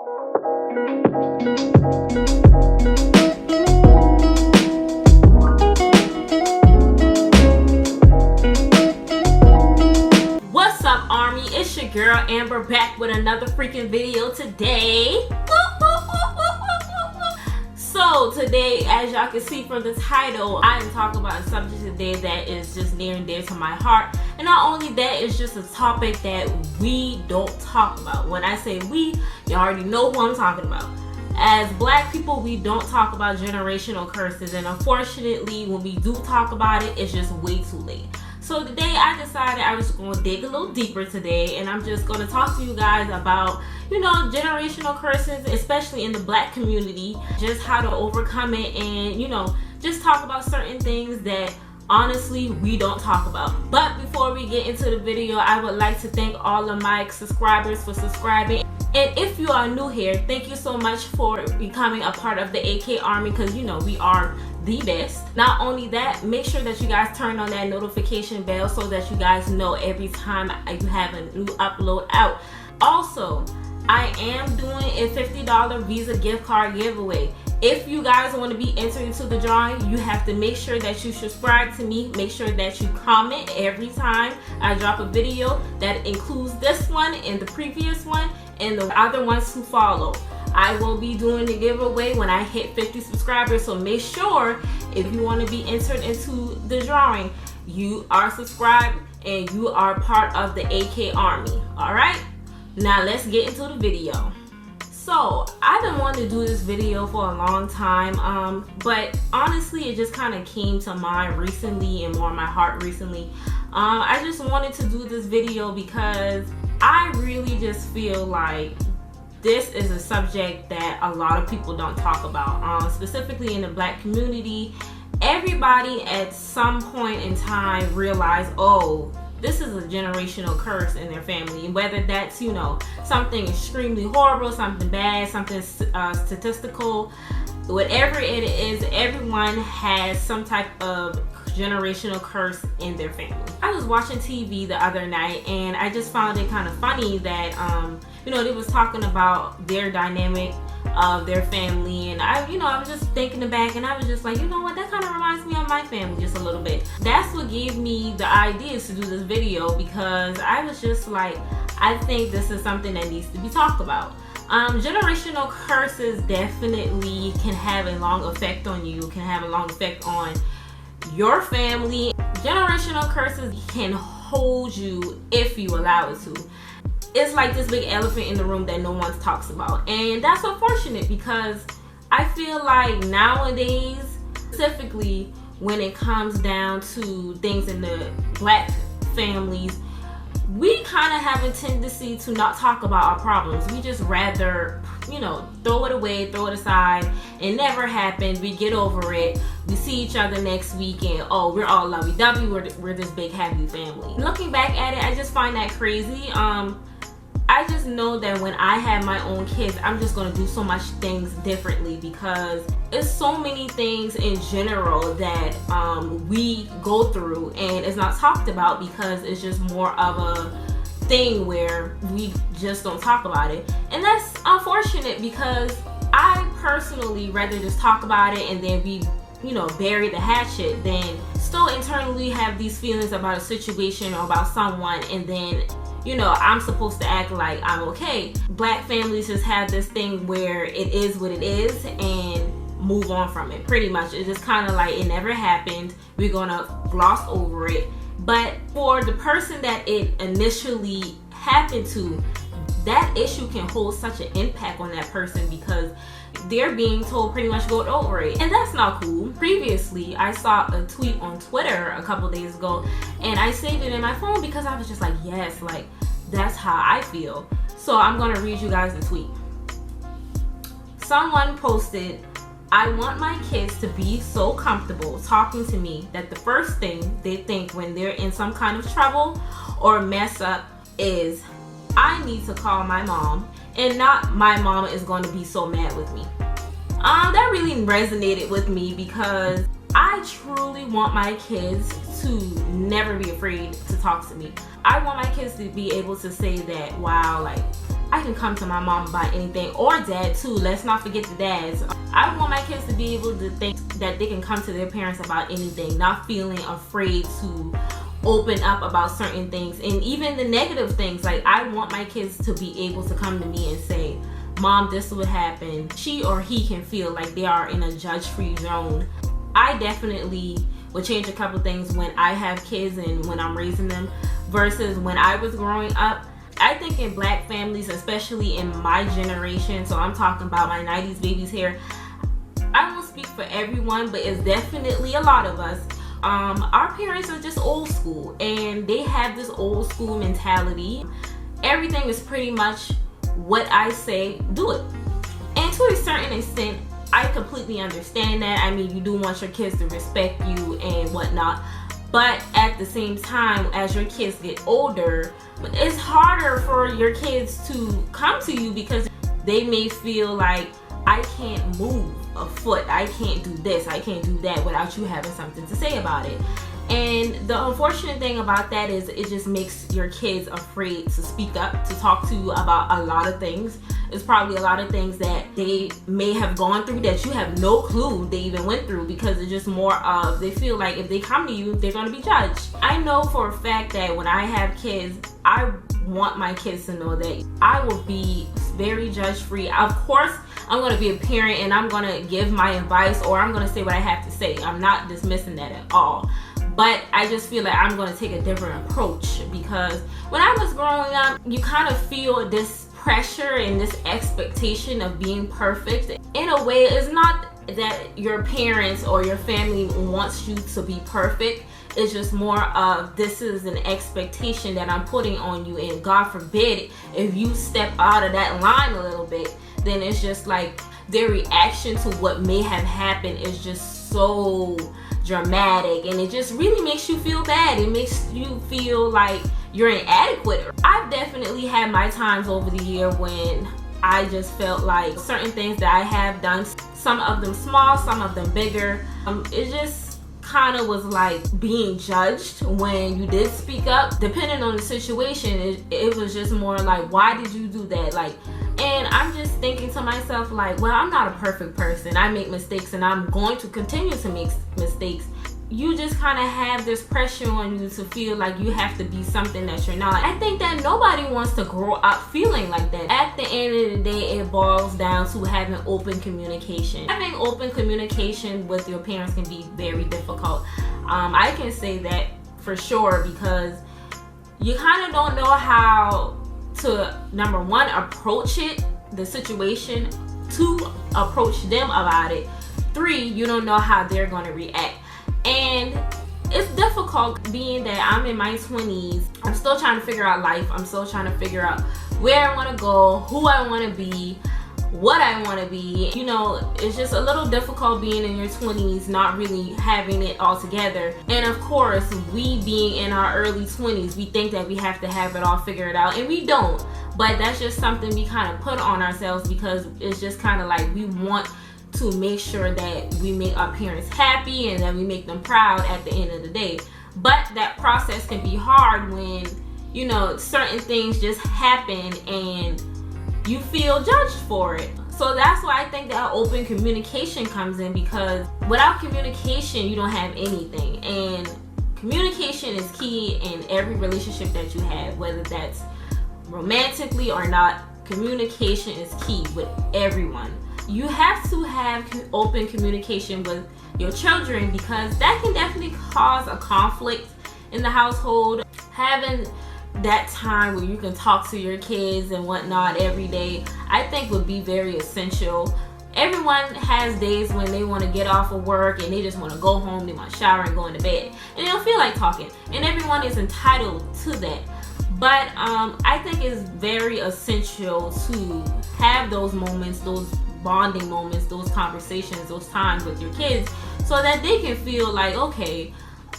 What's up, Army? It's your girl Amber back with another freaking video today. So today, as y'all can see from the title, I am talking about a subject today that is just near and dear to my heart. And not only that, it's just a topic that we don't talk about. When I say we, you already know who I'm talking about. As black people, we don't talk about generational curses, and unfortunately, when we do talk about it, it's just way too late. So today I decided I was going to dig a little deeper today, and I'm just going to talk to you guys about, generational curses, especially in the black community, just how to overcome it, and, just talk about certain things that honestly we don't talk about. But before we get into the video, I would like to thank all of my subscribers for subscribing. And if you are new here, thank you so much for becoming a part of the AK Army, because we are the best. Not only that, make sure that you guys turn on that notification bell so that you guys know every time you have a new upload out. Also, I am doing a $50 Visa gift card giveaway. If you guys want to be entered into the drawing, you have to make sure that you subscribe to me. Make sure that you comment every time I drop a video. That includes this one and the previous one and the other ones to follow. I will be doing the giveaway when I hit 50 subscribers, so make sure if you want to be entered into the drawing, you are subscribed and you are part of the AK Army. Alright, now let's get into the video. So I've been wanting to do this video for a long time, but honestly it just kind of came to mind recently and more in my heart recently. I just wanted to do this video because I really just feel like this is a subject that a lot of people don't talk about, specifically in the black community. Everybody at some point in time realized, oh, this is a generational curse in their family, whether that's something extremely horrible, something bad, something statistical, whatever it is. Everyone has some type of generational curse in their family. I was watching TV the other night and I just found it kind of funny that they was talking about their dynamic of their family, and I was just thinking back and I was just like, that kind of reminds me of my family just a little bit. That's what gave me the idea to do this video, because I was just like, I think this is something that needs to be talked about. Generational curses definitely can have a long effect on you, can have a long effect on your family. Generational curses can hold you if you allow it to. It's like this big elephant in the room that no one talks about, and that's unfortunate, because I feel like nowadays, specifically when it comes down to things in the black families, we kind of have a tendency to not talk about our problems. We just rather throw it away, throw it aside. It never happened. We get over it. We see each other next week and we're all lovey-dovey. We're this big happy family. Looking back at it, I just find that crazy. I just know that when I have my own kids, I'm just going to do so much things differently, because it's so many things in general that we go through and it's not talked about, because it's just more of a thing where we just don't talk about it. And that's unfortunate, because I personally rather just talk about it and then we bury the hatchet than still internally have these feelings about a situation or about someone, and then I'm supposed to act like I'm okay. Black families just have this thing where it is what it is and move on from it. Pretty much, it's just kind of like it never happened. We're gonna gloss over it. But for the person that it initially happened to, that issue can hold such an impact on that person, because they're being told pretty much go over it, and that's not cool. Previously, I saw a tweet on Twitter a couple days ago, and I saved it in my phone because I was just like, yes, like that's how I feel. So I'm gonna read you guys the tweet. Someone posted, I want my kids to be so comfortable talking to me that the first thing they think when they're in some kind of trouble or mess up is, I need to call my mom, and not my mom is going to be so mad with me. That really resonated with me, because I truly want my kids to never be afraid to talk to me. I want my kids to be able to say that, wow, like I can come to my mom about anything, or dad too. Let's not forget the dads. I want my kids to be able to think that they can come to their parents about anything, not feeling afraid to open up about certain things, and even the negative things. Like, I want my kids to be able to come to me and say, Mom, this would happen. She or he can feel like they are in a judge-free zone. I definitely would change a couple things when I have kids and when I'm raising them versus when I was growing up. I think in Black families, especially in my generation, so I'm talking about my 90s babies here, I won't speak for everyone, but it's definitely a lot of us. Our parents are just old school, and they have this old school mentality. Everything is pretty much what I say, do it. And to a certain extent, I completely understand that. I mean, you do want your kids to respect you and whatnot, but at the same time, as your kids get older, it's harder for your kids to come to you because they may feel like, I can't move a foot, I can't do this, I can't do that without you having something to say about it. And the unfortunate thing about that is it just makes your kids afraid to speak up, to talk to you about a lot of things. It's probably a lot of things that they may have gone through that you have no clue they even went through, because it's just more of, they feel like if they come to you, they're going to be judged. I know for a fact that when I have kids, I want my kids to know that I will be very judge-free. Of course, I'm going to be a parent and I'm going to give my advice, or I'm going to say what I have to say. I'm not dismissing that at all. But I just feel like I'm going to take a different approach, because when I was growing up, you kind of feel this pressure and this expectation of being perfect. In a way, it's not that your parents or your family wants you to be perfect. It's just more of, this is an expectation that I'm putting on you, and God forbid if you step out of that line a little bit, then it's just like their reaction to what may have happened is just so dramatic, and it just really makes you feel bad. It makes you feel like you're inadequate. I've definitely had my times over the year when I just felt like certain things that I have done, some of them small, some of them bigger, it just kind of was like being judged when you did speak up. Depending on the situation, it was just more like, why did you do that? Like, and I'm just thinking to myself, like, well, I'm not a perfect person. I make mistakes and I'm going to continue to make mistakes. You just kind of have this pressure on you to feel like you have to be something that you're not. I think that nobody wants to grow up feeling like that. At the end of the day, it boils down to having open communication. Having open communication with your parents can be very difficult. I can say that for sure, because you kind of don't know how to, number one, approach the situation, 2, approach them about it, 3, you don't know how they're going to react. And it's difficult being that I'm in my 20s. I'm still trying to figure out life. I'm still trying to figure out where I want to go, who I want to be, what I want to be. You know, it's just a little difficult being in your 20s, not really having it all together. And of course, we being in our early 20s, we think that we have to have it all figured out, and we don't. But that's just something we kind of put on ourselves, because it's just kind of like we want to make sure that we make our parents happy and that we make them proud at the end of the day. But that process can be hard when, you know, certain things just happen and you feel judged for it. So that's why I think that open communication comes in, because without communication, you don't have anything. And communication is key in every relationship that you have, whether that's romantically or not. Communication is key with everyone. You have to have open communication with your children, because that can definitely cause a conflict in the household. Having that time where you can talk to your kids and whatnot every day, I think would be very essential. Everyone has days when they want to get off of work and they just want to go home, they want to shower and go into bed, and they don't feel like talking, and everyone is entitled to that. But I think it's very essential to have those moments, those bonding moments, those conversations, those times with your kids, so that they can feel like, okay,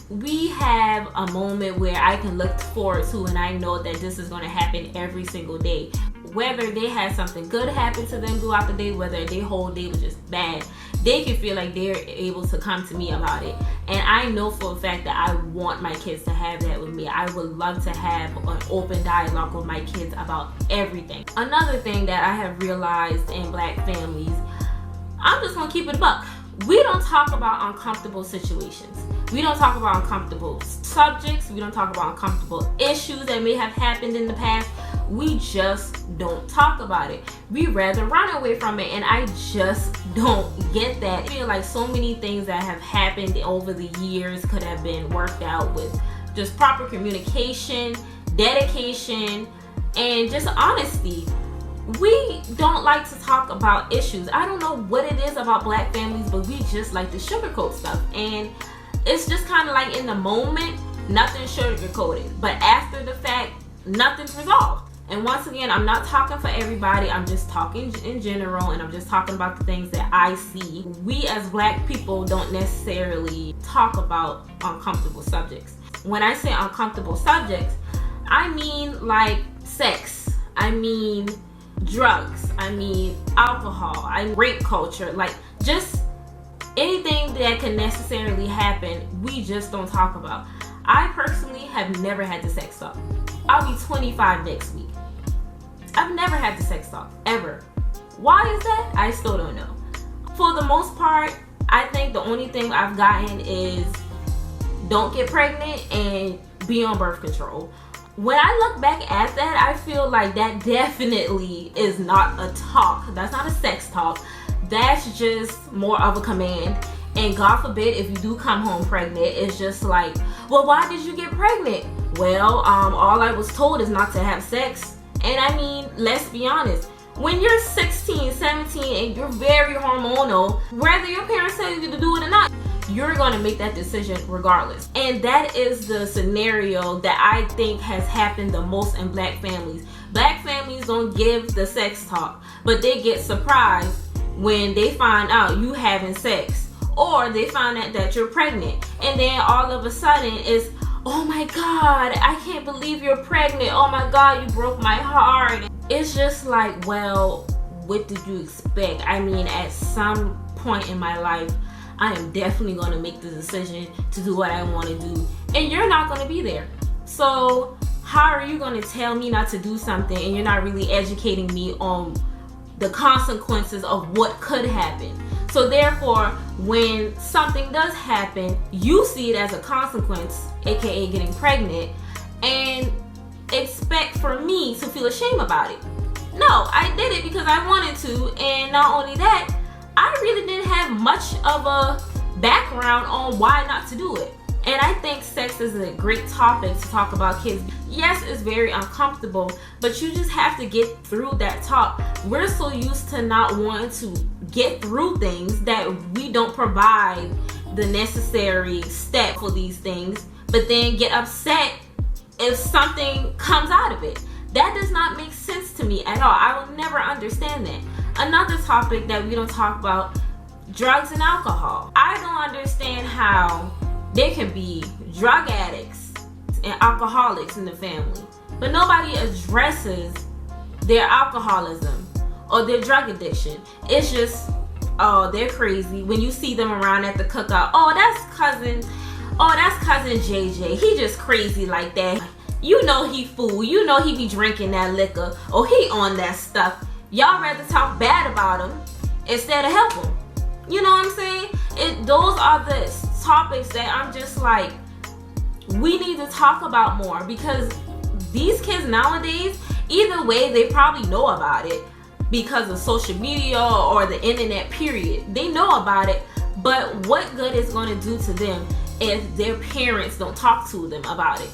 we have a moment where I can look forward to, and I know that this is going to happen every single day. whether they had something good happen to them throughout the day, whether their whole day was just bad, they can feel like they're able to come to me about it. And I know for a fact that I want my kids to have that with me. I would love to have an open dialogue with my kids about everything. Another thing that I have realized in Black families, I'm just gonna keep it a buck. We don't talk about uncomfortable situations. We don't talk about uncomfortable subjects. We don't talk about uncomfortable issues that may have happened in the past. We just don't talk about it. We rather run away from it, and I just don't get that. I feel like so many things that have happened over the years could have been worked out with just proper communication, dedication, and just honesty. We don't like to talk about issues. I don't know what it is about Black families, but we just like to sugarcoat stuff. And it's just kind of like in the moment, nothing's sugarcoated. But after the fact, nothing's resolved. And once again, I'm not talking for everybody. I'm just talking in general, and I'm just talking about the things that I see. We as Black people don't necessarily talk about uncomfortable subjects. When I say uncomfortable subjects, I mean like sex. I mean drugs. I mean alcohol. I mean rape culture. Like just anything that can necessarily happen, we just don't talk about. I personally have never had the sex talk. I'll be 25 next week. I've never had the sex talk, ever. Why is that? I still don't know. For the most part, I think the only thing I've gotten is don't get pregnant and be on birth control. When I look back at that, I feel like that definitely is not a talk. That's not a sex talk. That's just more of a command. And God forbid if you do come home pregnant, it's just like, well, why did you get pregnant? Well, all I was told is not to have sex. And I mean, let's be honest. When you're 16, 17, and you're very hormonal, whether your parents tell you to do it or not, you're going to make that decision regardless. And that is the scenario that I think has happened the most in Black families. Black families don't give the sex talk, but they get surprised when they find out you having sex, or they find out that you're pregnant. And then all of a sudden it's, oh my God, I can't believe you're pregnant. Oh my God, you broke my heart. It's just like, well, what did you expect? I mean, at some point in my life, I am definitely going to make the decision to do what I want to do. And you're not going to be there. So how are you going to tell me not to do something and you're not really educating me on the consequences of what could happen? So therefore, when something does happen, you see it as a consequence, aka getting pregnant, and expect for me to feel ashamed about it. No, I did it because I wanted to, and not only that, I really didn't have much of a background on why not to do it. And I think sex is a great topic to talk about kids. Yes, it's very uncomfortable, but you just have to get through that talk. We're so used to not wanting to get through things that we don't provide the necessary step for these things, but then get upset if something comes out of it. That does not make sense to me at all. I will never understand that. Another topic that we don't talk about, drugs and alcohol. I don't understand how there can be drug addicts and alcoholics in the family, but nobody addresses their alcoholism or their drug addiction. It's just, oh, they're crazy. When you see them around at the cookout, oh, that's cousin JJ. He just crazy like that. You know he fool. You know he be drinking that liquor, or he on that stuff. Y'all rather talk bad about him instead of help him. You know what I'm saying? Those are the topics that I'm just like, we need to talk about more, because these kids nowadays, either way, they probably know about it because of social media or the internet, period. They know about it, but what good is going to do to them if their parents don't talk to them about it?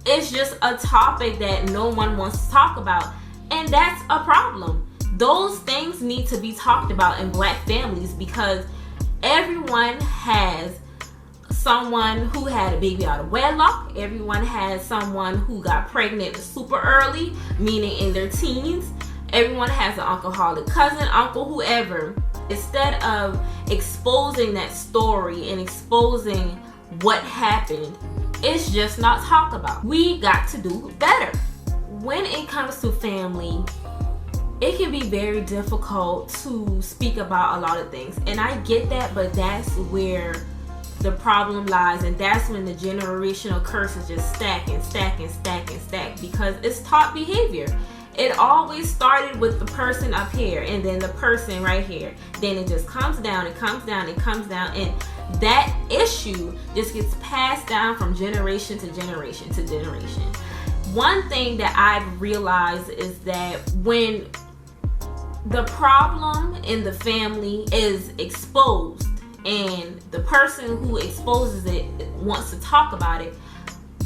It's just a topic that no one wants to talk about, and that's a problem. Those things need to be talked about in Black families, because everyone has someone who had a baby out of wedlock. Everyone has someone who got pregnant super early, meaning in their teens. Everyone has an alcoholic cousin, uncle, whoever. Instead of exposing that story and exposing what happened, it's just not talked about. We got to do better. When it comes to family, it can be very difficult to speak about a lot of things, and I get that, but that's where the problem lies, and that's when the generational curses just stack and stack and stack and stack, because it's taught behavior. It always started with the person up here and then the person right here. Then it just comes down, it comes down, it comes down, and that issue just gets passed down from generation to generation to generation. One thing that I've realized is that when the problem in the family is exposed and the person who exposes it wants to talk about it,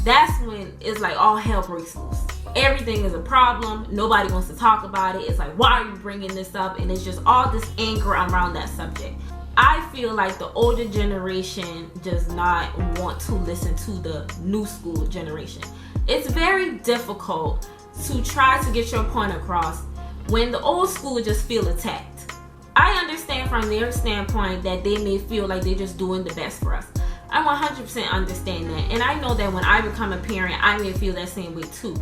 that's when it's like all hell breaks loose. Everything is a problem. Nobody wants to talk about it. It's like, why are you bringing this up? And it's just all this anger around that subject. I feel like the older generation does not want to listen to the new school generation. It's very difficult to try to get your point across when the old school just feel attacked. I understand from their standpoint that they may feel like they're just doing the best for us. I 100% understand that. And I know that when I become a parent, I may feel that same way too.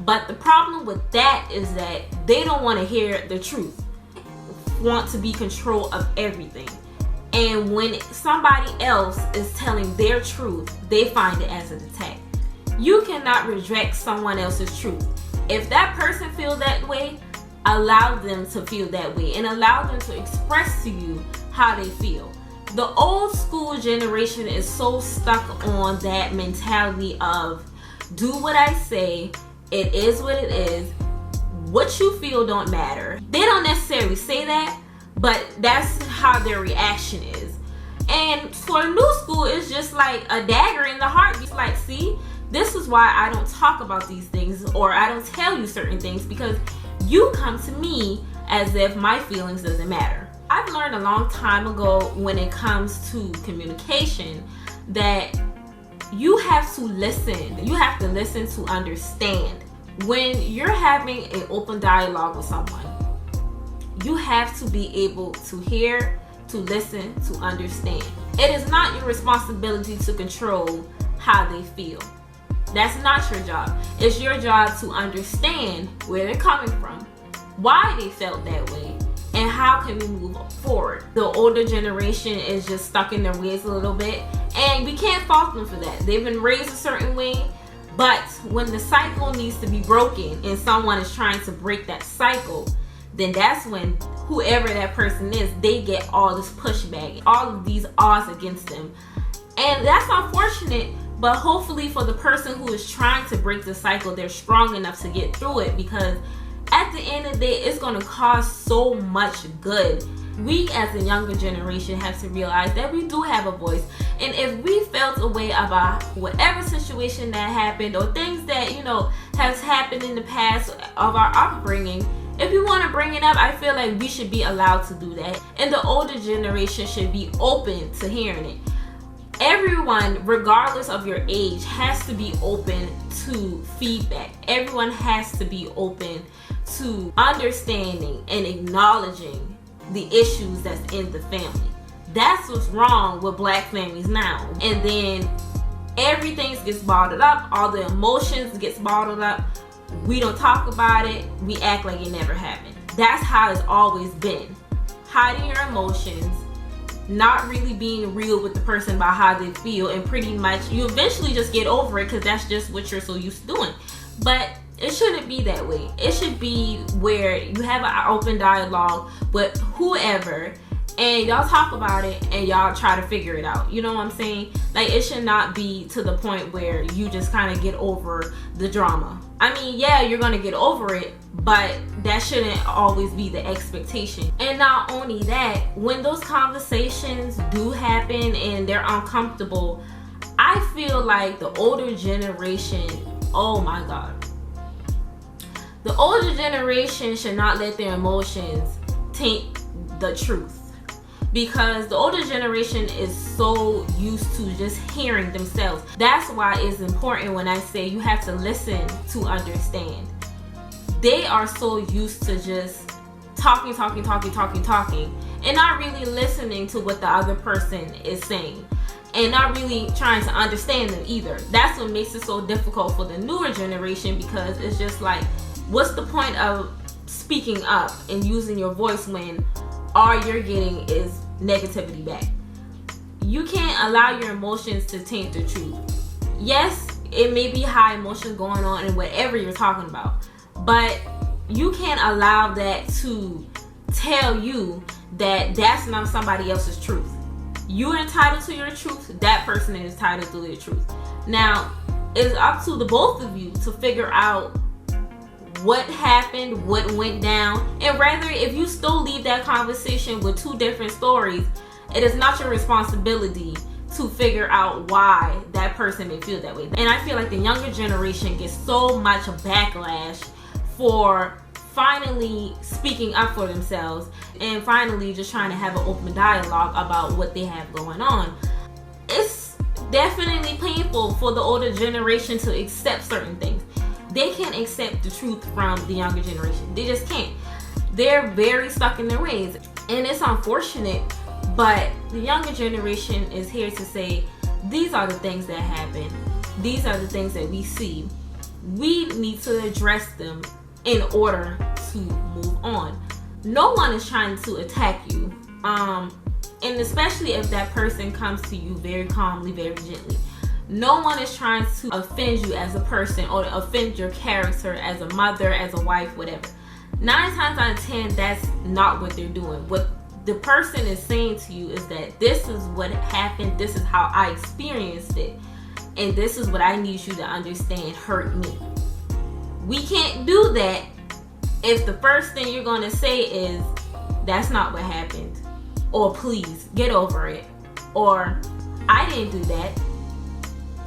But the problem with that is that they don't want to hear the truth. Want to be control of everything. And when somebody else is telling their truth, they find it as an attack. You cannot reject someone else's truth. If that person feels that way, allow them to feel that way and allow them to express to you how they feel. The old school generation is so stuck on that mentality of do what I say, it is what it is, what you feel don't matter. They don't necessarily say that, but that's how their reaction is. And for new school, it's just like a dagger in the heart. It's like, see, this is why I don't talk about these things, or I don't tell you certain things, because you come to me as if my feelings doesn't matter. I've learned a long time ago when it comes to communication that you have to listen. You have to listen to understand. When you're having an open dialogue with someone, you have to be able to hear, to listen, to understand. It is not your responsibility to control how they feel. That's not your job. It's your job to understand where they're coming from, why they felt that way, and how can we move forward. The older generation is just stuck in their ways a little bit, and we can't fault them for that. They've been raised a certain way, but when the cycle needs to be broken and someone is trying to break that cycle, then that's when whoever that person is, they get all this pushback, all of these odds against them. And that's unfortunate, but hopefully for the person who is trying to break the cycle, they're strong enough to get through it, because at the end of the day, it's going to cause so much good. We as a younger generation have to realize that we do have a voice. And if we felt a way about whatever situation that happened, or things that, has happened in the past of our upbringing, if you want to bring it up, I feel like we should be allowed to do that. And the older generation should be open to hearing it. Everyone, regardless of your age, has to be open to feedback. Everyone has to be open to understanding and acknowledging the issues that's in the family. That's what's wrong with black families now. And then everything gets bottled up, all the emotions gets bottled up. We don't talk about it, we act like it never happened. That's how it's always been. Hiding your emotions, not really being real with the person about how they feel, and pretty much you eventually just get over it because that's just what you're so used to doing. But it shouldn't be that way. It should be where you have an open dialogue with whoever and y'all talk about it and y'all try to figure it out. You know what I'm saying? Like, it should not be to the point where you just kind of get over the drama. I mean, yeah, you're gonna get over it, but that shouldn't always be the expectation. And not only that, when those conversations do happen and they're uncomfortable, I feel like the older generation, oh my God, the older generation should not let their emotions taint the truth. Because the older generation is so used to just hearing themselves. That's why it's important when I say you have to listen to understand. They are so used to just talking, and not really listening to what the other person is saying, and not really trying to understand them either. That's what makes it so difficult for the newer generation, because it's just like, what's the point of speaking up and using your voice when all you're getting is negativity back. You can't allow your emotions to taint the truth. Yes, it may be high emotions going on in whatever you're talking about, but you can't allow that to tell you that that's not somebody else's truth. You're entitled to your truth. That person is entitled to their truth. Now, it's up to the both of you to figure out what happened, what went down, and rather, if you still leave that conversation with two different stories, it is not your responsibility to figure out why that person may feel that way. And I feel like the younger generation gets so much backlash for finally speaking up for themselves and finally just trying to have an open dialogue about what they have going on. It's definitely painful for the older generation to accept certain things. They can't accept the truth from the younger generation. They just can't. They're very stuck in their ways. And it's unfortunate, but the younger generation is here to say, these are the things that happen. These are the things that we see. We need to address them in order to move on. No one is trying to attack you. And especially if that person comes to you very calmly, very gently. No one is trying to offend you as a person or to offend your character as a mother, as a wife, whatever. 9 times out of 10, that's not what they're doing. What the person is saying to you is that this is what happened, this is how I experienced it, and this is what I need you to understand hurt me. We can't do that if the first thing you're going to say is, that's not what happened, or please get over it, or I didn't do that.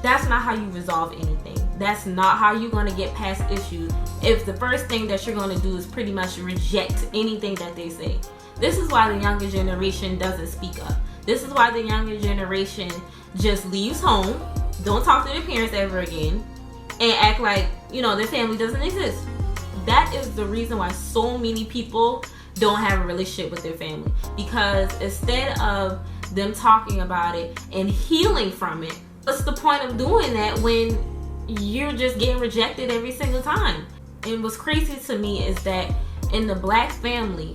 That's not how you resolve anything. That's not how you're going to get past issues if the first thing that you're going to do is pretty much reject anything that they say. This is why the younger generation doesn't speak up. This is why the younger generation just leaves home, don't talk to their parents ever again, and act like, their family doesn't exist. That is the reason why so many people don't have a relationship with their family. Because instead of them talking about it and healing from it, what's the point of doing that when you're just getting rejected every single time? And what's crazy to me is that in the Black family,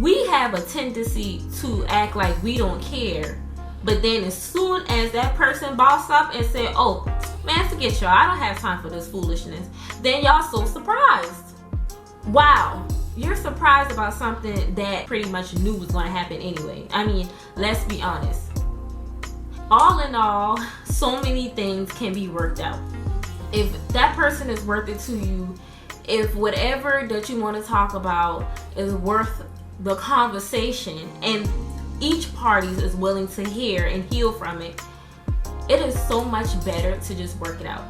we have a tendency to act like we don't care. But then as soon as that person boss up and say, oh, man, forget y'all, I don't have time for this foolishness, then y'all so surprised. Wow, you're surprised about something that pretty much knew was going to happen anyway. I mean, let's be honest. All in all, so many things can be worked out. If that person is worth it to you, if whatever that you want to talk about is worth the conversation and each party is willing to hear and heal from it, it is so much better to just work it out.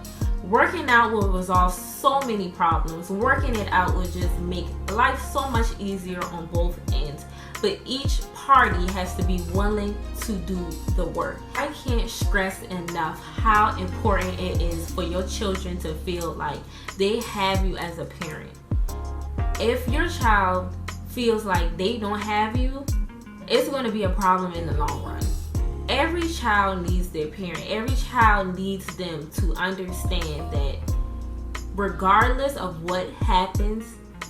Working out will resolve so many problems. Working it out will just make life so much easier on both ends. But each party has to be willing to do the work. I can't stress enough how important it is for your children to feel like they have you as a parent. If your child feels like they don't have you, it's going to be a problem in the long run. Every child needs their parent. Every child needs them to understand that regardless of what happens,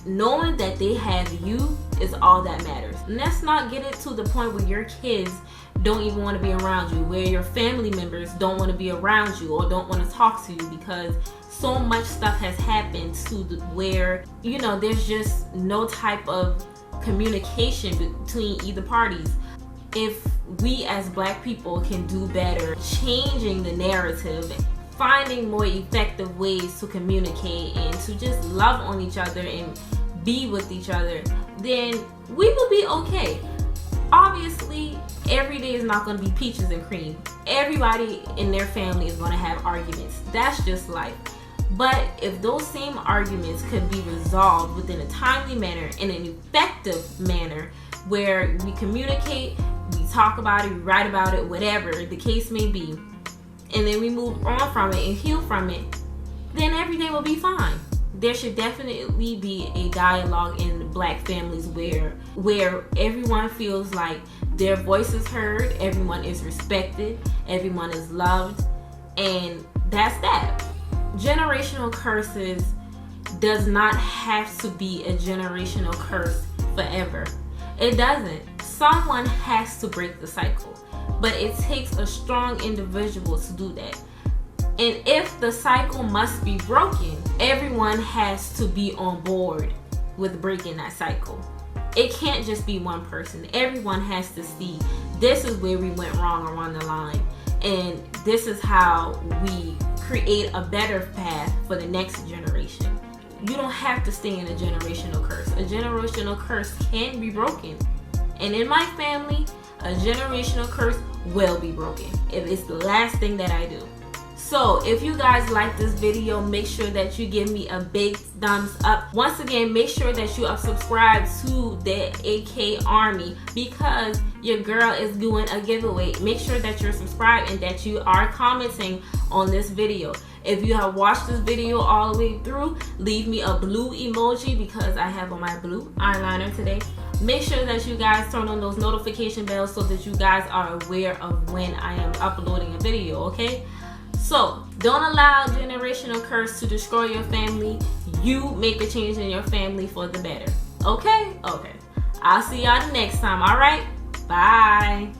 knowing that they have you is all that matters. And let's not get it to the point where your kids don't even want to be around you, where your family members don't want to be around you or don't want to talk to you because so much stuff has happened to where, there's just no type of communication between either parties. If we as Black people can do better changing the narrative, finding more effective ways to communicate and to just love on each other and be with each other, then we will be okay. Obviously, every day is not going to be peaches and cream. Everybody in their family is going to have arguments. That's just life. But if those same arguments could be resolved within a timely manner, in an effective manner, where we communicate, we talk about it, we write about it, whatever the case may be, and then we move on from it and heal from it, then everything will be fine. There should definitely be a dialogue in Black families where everyone feels like their voice is heard, everyone is respected, everyone is loved, and that's that. Generational curses does not have to be a generational curse forever. It doesn't. Someone has to break the cycle, but it takes a strong individual to do that. And if the cycle must be broken, everyone has to be on board with breaking that cycle. It can't just be one person. Everyone has to see this is where we went wrong along the line, and this is how we create a better path for the next generation. You don't have to stay in a generational curse. A generational curse can be broken. And in my family, a generational curse will be broken if it's the last thing that I do. So if you guys like this video, make sure that you give me a big thumbs up. Once again, make sure that you are subscribed to the AK Army, because your girl is doing a giveaway. Make sure that you're subscribed and that you are commenting on this video. If you have watched this video all the way through, leave me a blue emoji because I have on my blue eyeliner today. Make sure that you guys turn on those notification bells so that you guys are aware of when I am uploading a video, okay? So don't allow generational curse to destroy your family. You make a change in your family for the better. Okay? Okay. I'll see y'all the next time. All right? Bye.